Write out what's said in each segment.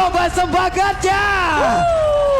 coba sebagatnya.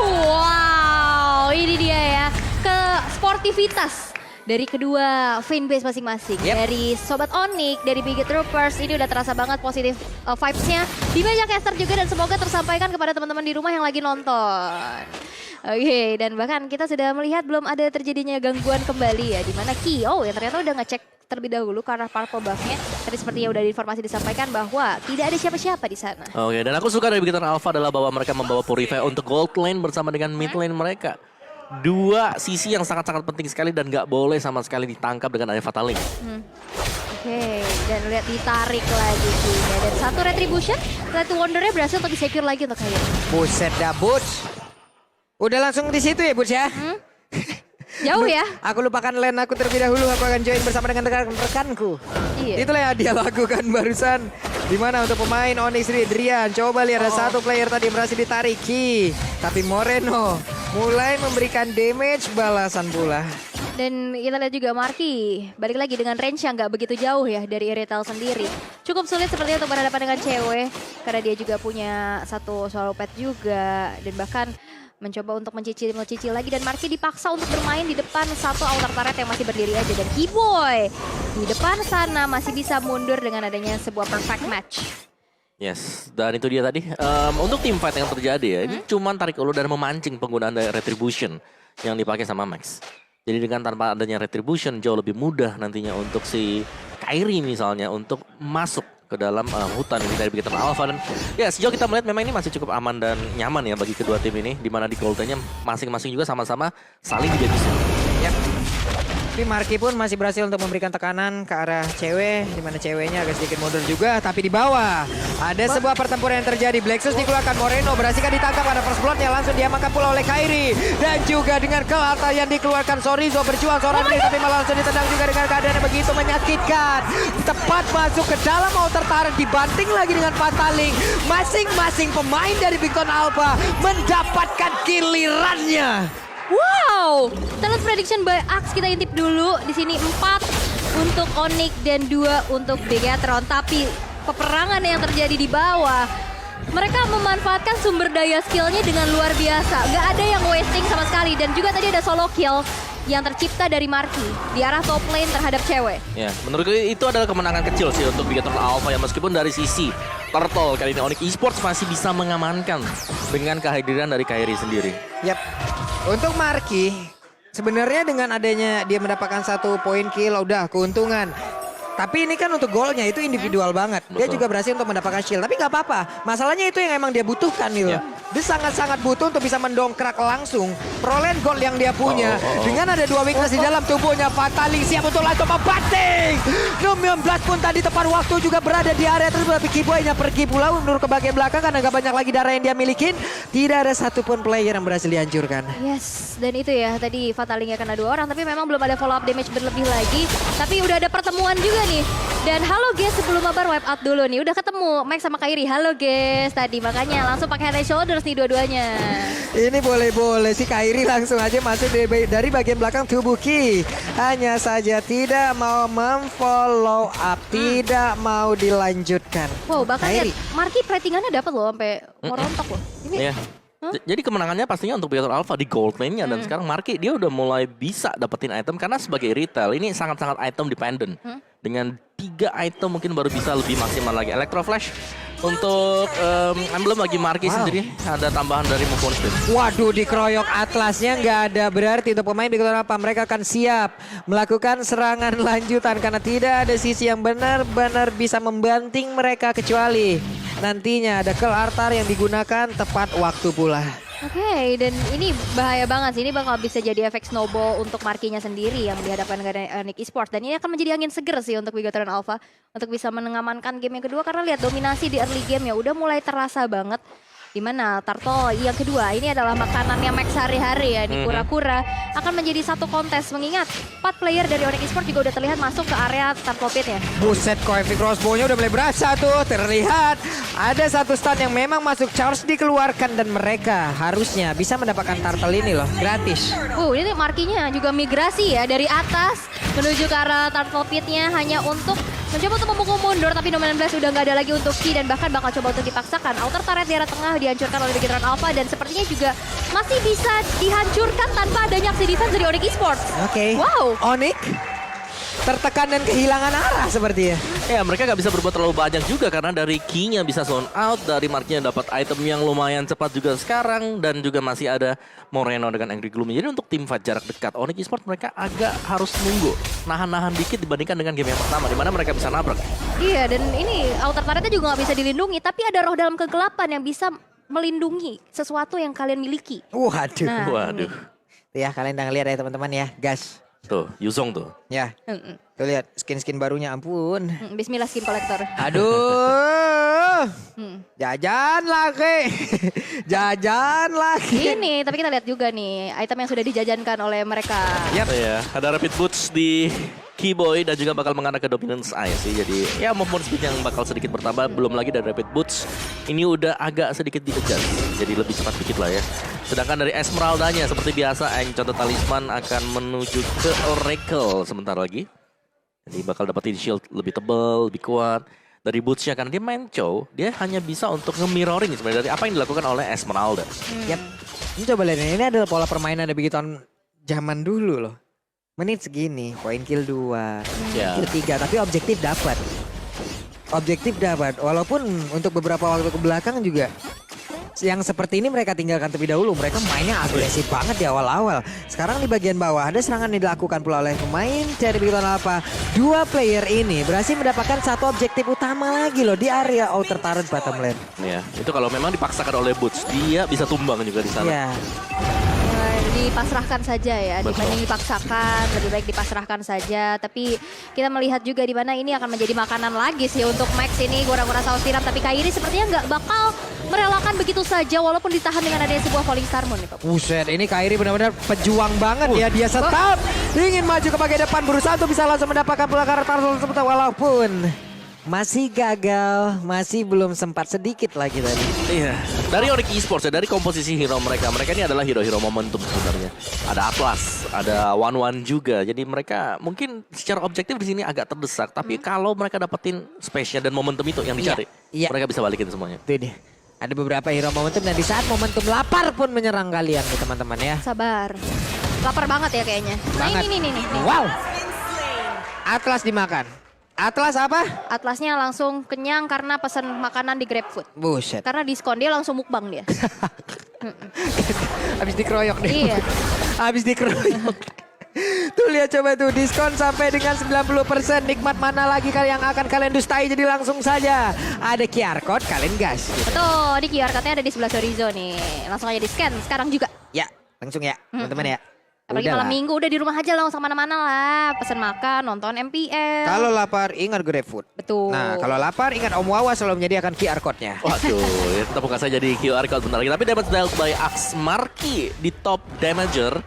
Wow, ini dia ya. Ke sportivitas dari kedua fanbase masing-masing. Dari Sobat Onyx, dari Bigot Troopers, ini udah terasa banget positif vibes-nya. Di banyak caster juga dan semoga tersampaikan kepada teman-teman di rumah yang lagi nonton. Oke, dan bahkan kita sudah melihat belum ada terjadinya gangguan kembali ya. Dimana Kio yang ternyata udah ngecek terlebih dahulu karena purple buff-nya. Tadi seperti yang udah informasi disampaikan bahwa tidak ada siapa-siapa di sana. Oke, dan aku suka dari Bigotan Alpha adalah bahwa mereka membawa Purify untuk gold lane bersama dengan mid lane mereka. Dua sisi yang sangat-sangat penting sekali dan gak boleh sama sekali ditangkap dengan ada Fatal Link. Oke, dan lihat ditarik lagi kayaknya. Dan satu retribution, Red Wonder-nya berhasil untuk di-secure lagi untuk Kairi. Buset dah Butch. Udah langsung di situ ya Butch ya? Jauh ya? Aku lupakan lane aku terlebih dahulu. Aku akan join bersama dengan rekan-rekanku. Iya. Itulah yang dia lakukan barusan. Dimana untuk pemain Onyx Drian. Coba lihat ada satu player tadi berhasil ditarik Ki. Tapi Moreno mulai memberikan damage balasan pula. Dan kita lihat juga Marky balik lagi dengan range yang nggak begitu jauh ya dari Irithel sendiri. Cukup sulit sepertinya untuk berhadapan dengan cewek. Karena dia juga punya satu solo pet juga. Dan bahkan mencoba untuk mencicil lagi. Dan Marky dipaksa untuk bermain di depan satu outer turret yang masih berdiri aja. Dan Keyboy di depan sana masih bisa mundur dengan adanya sebuah perfect match. Yes, dan itu dia tadi. Untuk team fight yang terjadi ya, ini cuman tarik ulur dan memancing penggunaan dari Retribution yang dipakai sama Max. Jadi dengan tanpa adanya Retribution jauh lebih mudah nantinya untuk si Kairi misalnya untuk masuk ke dalam hutan ini dari Bigotan Alpha. Dan ya sejauh kita melihat memang ini masih cukup aman dan nyaman ya bagi kedua tim ini. Dimana di gold-nya masing-masing juga sama-sama saling dihabisi. Yap. Tapi Marky pun masih berhasil untuk memberikan tekanan ke arah cewek. Dimana ceweknya agak sedikit mundur juga. Tapi di bawah ada sebuah pertempuran yang terjadi. Blacksus dikeluarkan, Moreno berhasilkan ditangkap. Ada first blood-nya langsung diamankan pula oleh Kairi. Dan juga dengan kelata yang dikeluarkan Sorizo berjuang seorang diri. Tapi malah langsung ditendang juga dengan keadaan yang begitu menyakitkan. Tepat masuk ke dalam outer turret. Dibanting lagi dengan Fataling. Masing-masing pemain dari Bigotan Alpha mendapatkan gilirannya. Wow, talent prediction by Axe kita intip dulu. Di sini 4 untuk Onyx dan 2 untuk Begatron. Tapi peperangan yang terjadi di bawah, mereka memanfaatkan sumber daya skillnya dengan luar biasa. Gak ada yang wasting sama sekali. Dan juga tadi ada solo kill yang tercipta dari Marky di arah top lane terhadap cewek. Ya, menurutku itu adalah kemenangan kecil sih untuk Bigotan Alpha ya, meskipun dari sisi Turtle kali ini Onyx Esports masih bisa mengamankan dengan kehadiran dari Kairi sendiri. Yap. Untuk Marky, sebenarnya dengan adanya dia mendapatkan 1 poin kill, udah keuntungan. Tapi ini kan untuk golnya itu individual banget. Dia juga berhasil untuk mendapatkan shield. Tapi gak apa-apa. Masalahnya itu yang emang dia butuhkan nih loh. Dia sangat-sangat butuh untuk bisa mendongkrak langsung perolehan gold yang dia punya. Dengan ada 2 weakness di dalam tubuhnya. Fataling siap untuk langsung membanting. 19 pun tadi tepat waktu juga berada di area tersebut. Tapi Keyboy-nya pergi pula mundur ke bagian belakang karena gak banyak lagi darah yang dia milikin. Tidak ada satupun player yang berhasil dihancurkan. Yes, dan itu ya tadi Fatalingnya kena 2 orang. Tapi memang belum ada follow up damage berlebih lagi. Tapi udah ada pertemuan juga nih. Dan halo guys, sebelum mabar wipe out dulu nih. Udah ketemu Max sama Kairi. Halo guys tadi, makanya langsung pakai head and shoulders nih dua-duanya. Ini boleh-boleh si Kairi langsung aja masuk dari bagian belakang tubuh Ki. Hanya saja tidak mau memfollow up, tidak mau dilanjutkan. Wow, bahkan Kairi. lihat Marky ratingannya dapat loh sampai merontok loh. Ini Iya. Jadi kemenangannya pastinya untuk Bigotan Alpha di gold lane-nya. Dan sekarang Marky dia udah mulai bisa dapetin item. Karena sebagai retail ini sangat-sangat item dependent. Dengan 3 item mungkin baru bisa lebih maksimal lagi. Electro Flash untuk emblem bagi Marky sendiri. Ada tambahan dari Move On Spin. Waduh, dikeroyok Atlasnya nggak ada. Berarti untuk pemain Bigotan Alpha mereka akan siap melakukan serangan lanjutan. Karena tidak ada sisi yang benar-benar bisa membanting mereka. Kecuali nantinya ada Kel Artar yang digunakan tepat waktu pula. Oke, dan ini bahaya banget sih. Ini bakal bisa jadi efek snowball untuk Marky-nya sendiri yang dihadapkan dengan Onyx Esports. Dan ini akan menjadi angin seger sih untuk Bigotan Alpha untuk bisa mengamankan game yang kedua. Karena lihat dominasi di early game ya udah mulai terasa banget. Dimana Turtle yang kedua ini adalah makanannya Max sehari-hari ya. Di kura-kura akan menjadi satu kontes. Mengingat 4 player dari Onyx Esports juga udah terlihat masuk ke area Turtle Pit ya. Buset, Koevi Crossbow-nya udah mulai berasa tuh. Terlihat ada satu stun yang memang masuk charge dikeluarkan. Dan mereka harusnya bisa mendapatkan turtle ini loh, gratis. Ini Marky-nya juga migrasi ya dari atas menuju ke arah Turtle Pit-nya hanya untuk Mencoba untuk memukul mundur, tapi Nomen Blast udah nggak ada lagi untuk Ki dan bahkan bakal coba untuk dipaksakan. Outer turret di arah tengah dihancurkan oleh Bigetron Alpha dan sepertinya juga masih bisa dihancurkan tanpa adanya aksi defense dari Onyx Esports. Oke. Wow. Onyx tertekan dan kehilangan arah sepertinya. Ya mereka nggak bisa berbuat terlalu banyak juga karena dari key-nya bisa zone out, dari marknya dapat item yang lumayan cepat juga sekarang dan juga masih ada Moreno dengan Angry Gloomy. Jadi untuk tim fight jarak dekat Onyx Esports mereka agak harus nunggu, nahan-nahan dikit dibandingkan dengan game yang pertama di mana mereka bisa nabrak. Iya, dan ini outer turretnya juga nggak bisa dilindungi, tapi ada roh dalam kegelapan yang bisa melindungi sesuatu yang kalian miliki. Waduh. Nah. Waduh. Ya kalian udah ngeliat ya teman-teman ya. Gas. Tuh, Yuzong tuh. Ya. Tuh lihat skin-skin barunya ampun. Bismillah skin collector. Aduh. Jajan lagi. Jajan lagi. Ini, tapi kita lihat juga nih item yang sudah dijajankan oleh mereka. Yap. Ya, ada rapid boots di Keyboy dan juga bakal mengarah ke Dominance Eye sih. Jadi ya movement speed yang bakal sedikit bertambah. Belum lagi dari rapid boots. Ini udah agak sedikit di-adjust. Jadi lebih cepat dikit lah ya. Sedangkan dari Esmeraldanya seperti biasa Ancient Talisman akan menuju ke Oracle sebentar lagi. Jadi bakal dapetin shield lebih tebal, lebih kuat. Dari bootsnya karena dia main Chow, dia hanya bisa untuk nge-mirroring sebenarnya dari apa yang dilakukan oleh Esmeralda. Yap. Ini coba lihat ini adalah pola permainan dari Bigetron zaman dulu loh. Menit segini, poin kill 2, Ya. kill 3, tapi objektif dapat. Objektif dapat, walaupun untuk beberapa waktu ke belakang juga yang seperti ini mereka tinggalkan terlebih dahulu. Mereka mainnya agresif banget di awal-awal. Sekarang di bagian bawah ada serangan yang dilakukan pula oleh pemain dari Bigetron Alpha. Dua player ini berhasil mendapatkan satu objektif utama lagi loh di area outer turret bottom lane. Ya, itu kalau memang dipaksakan oleh boots, dia bisa tumbang juga di sana. Ya, Dipasrahkan saja ya, Betul. dibanding dipaksakan, lebih baik dipasrahkan saja. Tapi kita melihat juga di mana ini akan menjadi makanan lagi sih untuk Max ini, gora-gora saus tiram. Tapi Kairi sepertinya nggak bakal merelakan begitu saja walaupun ditahan dengan adanya sebuah falling star moon nih, Pak. buset ini Kairi benar-benar pejuang banget ya. Dia tetap ingin maju ke bagian depan, berusaha untuk bisa langsung mendapatkan pula karakter tersebut walaupun masih gagal, masih belum sempat sedikit lagi tadi. Iya, dari Onyx Esports ya, dari komposisi hero mereka. Mereka ini adalah hero-hero momentum sebenarnya. Ada Atlas, ada One juga. Jadi mereka mungkin secara objektif di sini agak terdesak. Tapi kalau mereka dapetin space-nya dan momentum itu yang dicari, Iya. mereka bisa balikin semuanya. Itu dia. Ada beberapa hero momentum dan di saat momentum lapar pun menyerang kalian nih teman-teman ya. Sabar. Lapar banget ya kayaknya. Nah Banget. ini nih. Wow. Atlas dimakan. Atlas apa? Atlasnya langsung kenyang karena pesan makanan di GrabFood. Buset. Karena diskon dia langsung mukbang dia. Habis dikeroyok nih. Iya. Habis dikeroyok. Tuh lihat coba tuh diskon sampai dengan 90%. Nikmat mana lagi yang akan kalian dustai, jadi langsung saja ada QR code kalian gas. Betul, di QR code-nya ada di sebelah Sorizo nih. Langsung aja di scan sekarang juga. Ya, langsung ya teman-teman ya. Apalagi Udah malam lah. minggu udah di rumah aja lah, nggak usah mana-mana lah. Pesan makan, nonton MPL. Kalau lapar ingat GrabFood. Betul. Nah, kalau lapar ingat Om Wawa selalu menyediakan QR code-nya. Waduh, ya tetap bukan saja di QR code bentar lagi. Tapi damage dealt by Axe Marky di top damager.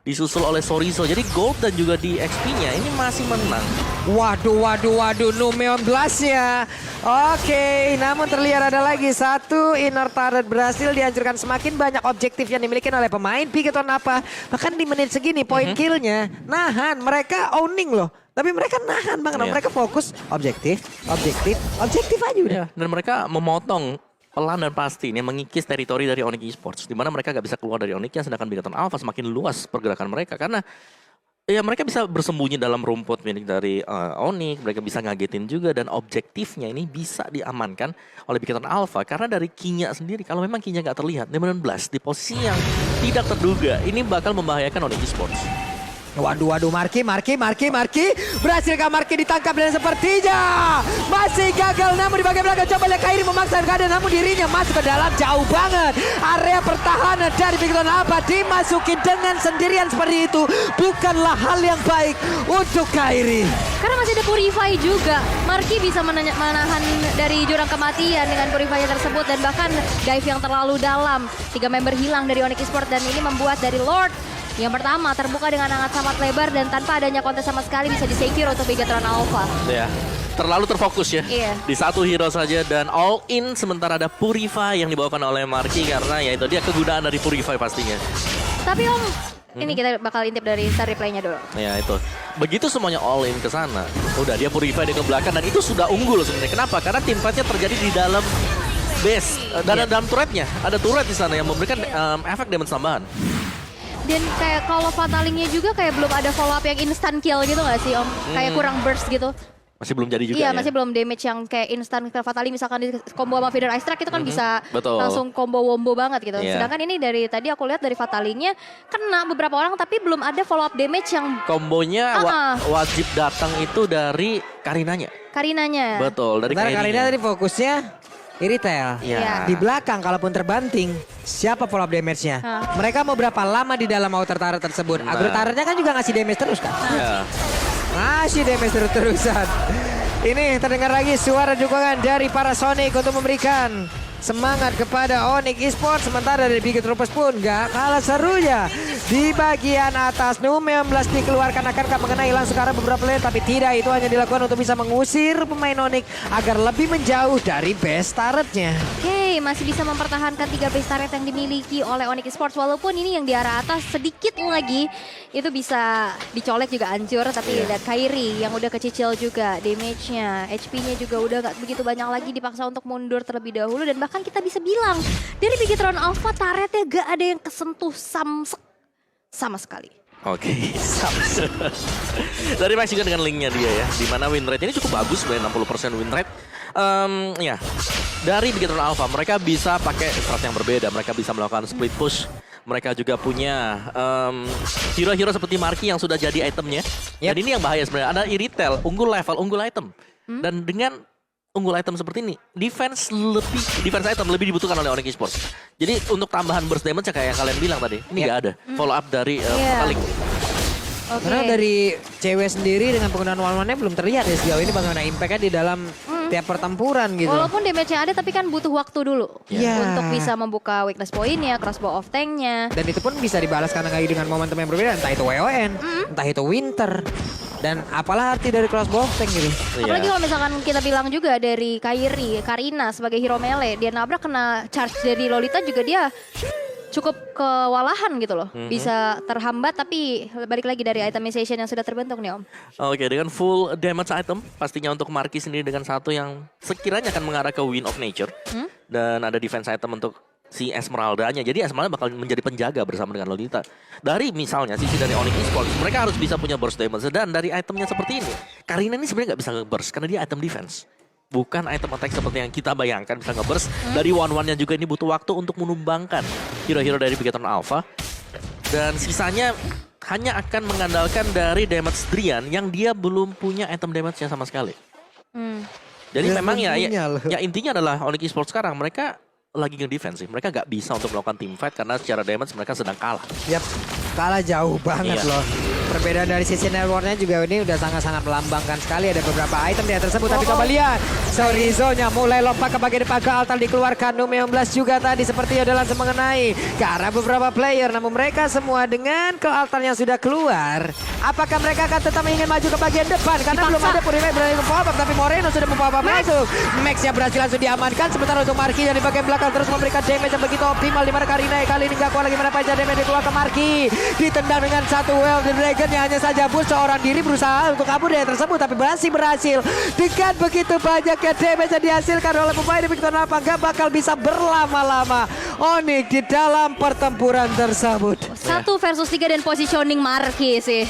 Disusul oleh Sorizo. Jadi gold dan juga di XP-nya ini masih menang. Waduh, Numeon Blast-nya. Oke, namun terlihat ada lagi satu inner turret berhasil dihancurkan. Semakin banyak objektif yang dimiliki oleh pemain Bigetron apa. Bahkan di menit segini poin kill-nya nahan. Mereka owning loh. Tapi mereka nahan banget. Iya. Mereka fokus objektif aja udah. Ya, dan mereka memotong pelan dan pasti ini mengikis teritori dari Onyx Esports, di mana mereka gak bisa keluar dari Onyx-nya, sedangkan Bigetron Alpha semakin luas pergerakan mereka karena ya mereka bisa bersembunyi dalam rumput milik dari Onyx, mereka bisa ngagetin juga dan objektifnya ini bisa diamankan oleh Bigetron Alpha karena dari Kinya sendiri. Kalau memang Kinya gak terlihat, Demon Blast di posisi yang tidak terduga ini bakal membahayakan Onyx Esports. Waduh, Marky. Berhasilkah Marky ditangkap dan sepertinya masih gagal. Namun di bagian belakang coba lihat Kairi memaksa keadaan, namun dirinya masuk ke dalam jauh banget. Area pertahanan dari Bigetron Alpha dimasukin dengan sendirian seperti itu. Bukanlah hal yang baik untuk Kairi. Karena masih ada Purify juga. Marky bisa menahan dari jurang kematian dengan Purify tersebut. Dan bahkan dive yang terlalu dalam. 3 member hilang dari Onyx Esports dan ini membuat dari Lord yang pertama terbuka dengan sangat sangat lebar dan tanpa adanya kontes sama sekali bisa di-secure untuk Bigetron Alpha. Ya, terlalu terfokus ya. Iya. Di satu hero saja dan all in sementara ada Purify yang dibawakan oleh Marky karena ya itu dia kegunaan dari Purify pastinya. Tapi Om, ini kita bakal intip dari star replaynya dulu. Ya itu. begitu semuanya all in ke sana, udah dia purify dia ke belakang dan itu sudah unggul sebenarnya. Kenapa? Karena team fight-nya terjadi di dalam base dan dalam turretnya. Ada turret di sana yang memberikan efek damage tambahan. Dan kayak kalau Fatalingnya juga kayak belum ada follow up yang instant kill gitu gak sih Om? Kayak kurang burst gitu. Masih belum jadi juga Iya, ya. masih belum damage yang kayak instant kill Fatali misalkan di combo sama Feeder Ice Strike itu kan bisa betul. langsung combo wombo banget gitu. Iya. Sedangkan ini dari tadi aku lihat dari Fatalinya kena beberapa orang tapi belum ada follow up damage yang Kombonya wajib datang itu dari Karinanya. Karinanya. Betul, dari Sementara Karina Karinanya. tadi fokusnya Iritel. Iya. Di belakang kalaupun terbanting, siapa follow up damage-nya? Hah. Mereka mau berapa lama di dalam outer turret tersebut? Nah. Agro turretnya kan juga ngasih damage terus kan? Iya. Masih damage terus-terusan. Ini terdengar lagi suara dukungan dari para Sonic untuk memberikan semangat kepada Onyx Esports. Sementara dari Big Troopers pun gak kalah serunya. Di bagian atas Nume 16 dikeluarkan akankah mengenai langsung ke arah beberapa lane. Tapi tidak, itu hanya dilakukan untuk bisa mengusir pemain Onyx agar lebih menjauh dari base turretnya. Oke, masih bisa mempertahankan 3 base turret yang dimiliki oleh Onyx Esports. Walaupun ini yang di arah atas sedikit lagi itu bisa dicolek juga hancur. Tapi lihat Kairi yang udah kecicil juga damage-nya. HP-nya juga udah gak begitu banyak lagi, dipaksa untuk mundur terlebih dahulu. Dan bahkan kita bisa bilang dari Bigetron Alpha turretnya gak ada yang kesentuh samsek sama sekali. Oke, dari Max juga dengan linknya dia ya, di mana win rate ini cukup bagus, sebenarnya 60% win rate. Ya, dari Bigetron Alpha mereka bisa pakai strat yang berbeda, mereka bisa melakukan split push. Mereka juga punya hero-hero seperti Marky yang sudah jadi itemnya. Dan ini yang bahaya sebenarnya, ada Iritel, unggul level, unggul item. Dan dengan unggul item seperti ini, defense item lebih dibutuhkan oleh Onyx Esports. Jadi untuk tambahan burst damage kayak yang kalian bilang tadi, ini nggak ada follow up dari Fatalik. Oke. Karena dari cewek sendiri dengan penggunaan one-one-nya belum terlihat ya sejauh ini bagaimana impact-nya di dalam tiap pertempuran gitu. Walaupun damage-nya ada tapi kan butuh waktu dulu Iya. untuk bisa membuka weakness point-nya, crossbow of tank-nya. Dan itu pun bisa dibalas karena lagi dengan momentum yang berbeda. Entah itu WON, entah itu Winter. Dan apalah arti dari crossbow tank gitu. Apalagi kalau misalkan kita bilang juga dari Karina sebagai hero melee, dia nabrak kena charge dari Lolita juga dia cukup kewalahan gitu loh. Bisa terhambat tapi balik lagi dari itemization yang sudah terbentuk nih Om. Oke, dengan full damage item, pastinya untuk Marky sendiri dengan satu yang sekiranya akan mengarah ke Wind of Nature. Dan ada defense item untuk si Esmeralda-nya. Jadi Esmeralda bakal menjadi penjaga bersama dengan Lolita. Dari misalnya sisi dari Onyx Esports, mereka harus bisa punya burst damage. Dan dari itemnya seperti ini, Karina ini sebenarnya nggak bisa nge-burst karena dia item defense. Bukan item attack seperti yang kita bayangkan bisa nge-burst. Dari one-one-nya juga ini butuh waktu untuk menumbangkan hero-hero dari Bigetron Alpha. Dan sisanya hanya akan mengandalkan dari damage Drian yang dia belum punya item damage-nya sama sekali. Jadi Dia memang belum punya loh. ya intinya adalah Onyx Esports sekarang mereka lagi nge-defense sih. Mereka nggak bisa untuk melakukan team fight karena secara damage mereka sedang kalah. Yap, kalah jauh banget Iya. loh. Perbedaan dari sisi networknya juga ini udah sangat-sangat melambangkan sekali. Ada beberapa item di atas tersebut. Tapi coba lihat. Sorizo-nya mulai lompat ke bagian depan ke altar dikeluarkan. Nume 16 juga tadi sepertinya udah langsung mengenai ke arah beberapa player. Namun mereka semua dengan ke altar yang sudah keluar. Apakah mereka akan tetap ingin maju ke bagian depan? Karena belum ada Purify berani membawa tapi Moreno sudah membawa masuk. Max-nya berhasil langsung diamankan. Sementara untuk Marky yang di bagian belakang terus memberikan damage yang begitu optimal. Di mana Karina kali ini gak kuat lagi mendapatkan damage dikeluar ke Marky. Ditendang dengan satu well the dragon yang hanya saja boost seorang diri berusaha untuk kabur dari tersebut. Tapi berhasil. Dengan begitu banyaknya damage yang dihasilkan oleh pemain di Bigetron Alpha gak bakal bisa berlama-lama Onyx di dalam pertempuran tersebut. 1 versus 3 dan positioning Marky sih.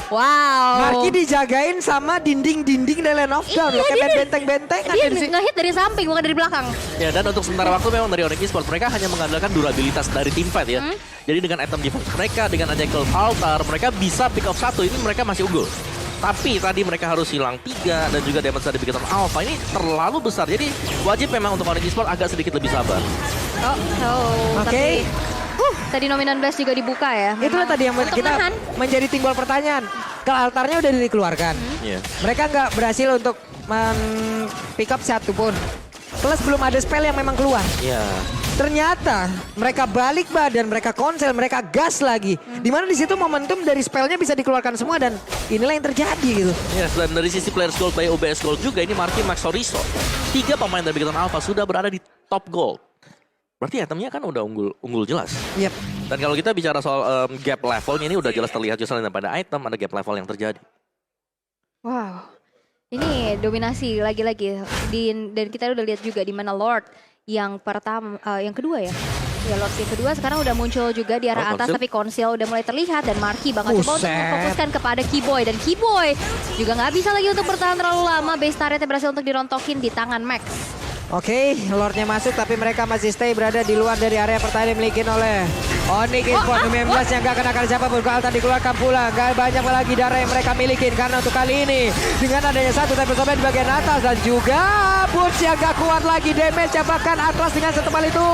Wow. Marky dijagain sama dinding-dinding dari Lane of Down. Iya, Kayak dia- benteng-benteng. Dia nge-hit dari samping bukan dari belakang. Ya, dan untuk sementara waktu memang dari Onyx Esports mereka hanya mengandalkan durabilitas dari team fight ya. Jadi dengan item defense mereka, dengan adanya altar, mereka bisa pick off 1, ini mereka masih unggul. Tapi tadi mereka harus hilang 3 dan juga damage dari Bigetron Alpha ini terlalu besar. Jadi wajib memang untuk Onyx Esports agak sedikit lebih sabar. Oke. Tadi Nominan Blast juga dibuka ya. Itulah Memang tadi yang untuk kita nahan. menjadi timbul pertanyaan. Ke altarnya udah dikeluarkan. Iya. Mereka nggak berhasil untuk pick up satu pun. Plus belum ada spell yang memang keluar. Iya. Ternyata mereka balik badan, mereka konsel, mereka gas lagi. Dimana di situ momentum dari spellnya bisa dikeluarkan semua dan inilah yang terjadi gitu. Yes, dan dari sisi Players Gold by OBS Gold juga ini Marky, Max, Sorizo. 3 pemain dari Bigetron Alpha sudah berada di top gold. Berarti itemnya kan udah unggul jelas. Yap. Dan kalau kita bicara soal gap levelnya ini udah jelas terlihat justru pada item ada gap level yang terjadi. Wow. Ini dominasi lagi-lagi. Dan kita udah lihat juga di mana Lord yang pertama, yang kedua ya. Ya Lord yang kedua sekarang udah muncul juga di arah atas, tapi Konsil udah mulai terlihat dan Marky bakal coba untuk memfokuskan kepada Keyboy, dan Keyboy juga nggak bisa lagi untuk bertahan terlalu lama. Base turretnya berhasil untuk dirontokin di tangan Max. Oke, Lordnya masuk tapi mereka masih stay berada di luar dari area pertahanan dimiliki oleh Onyx Esports. 19 yang gak kenakan siapapun. Altar dikeluarkan pula. Gak banyak lagi darah yang mereka miliki. Karena untuk kali ini dengan adanya satu Temple Sobat di bagian atas. Dan juga Boots yang gak kuat lagi. Damage yang bahkan Atlas dengan satu kali itu.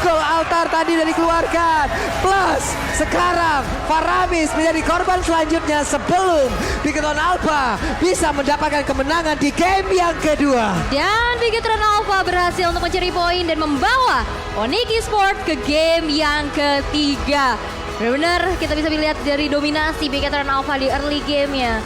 Goal Altar tadi udah dikeluarkan. Plus sekarang Faramis menjadi korban selanjutnya sebelum Bigetron Alpha bisa mendapatkan kemenangan di game yang kedua. Dan Bigetron Alpha berhasil untuk mencuri poin dan membawa Onyx Esports ke game yang ketiga. Benar-benar kita bisa lihat dari dominasi Bigetron Alpha di early game-nya.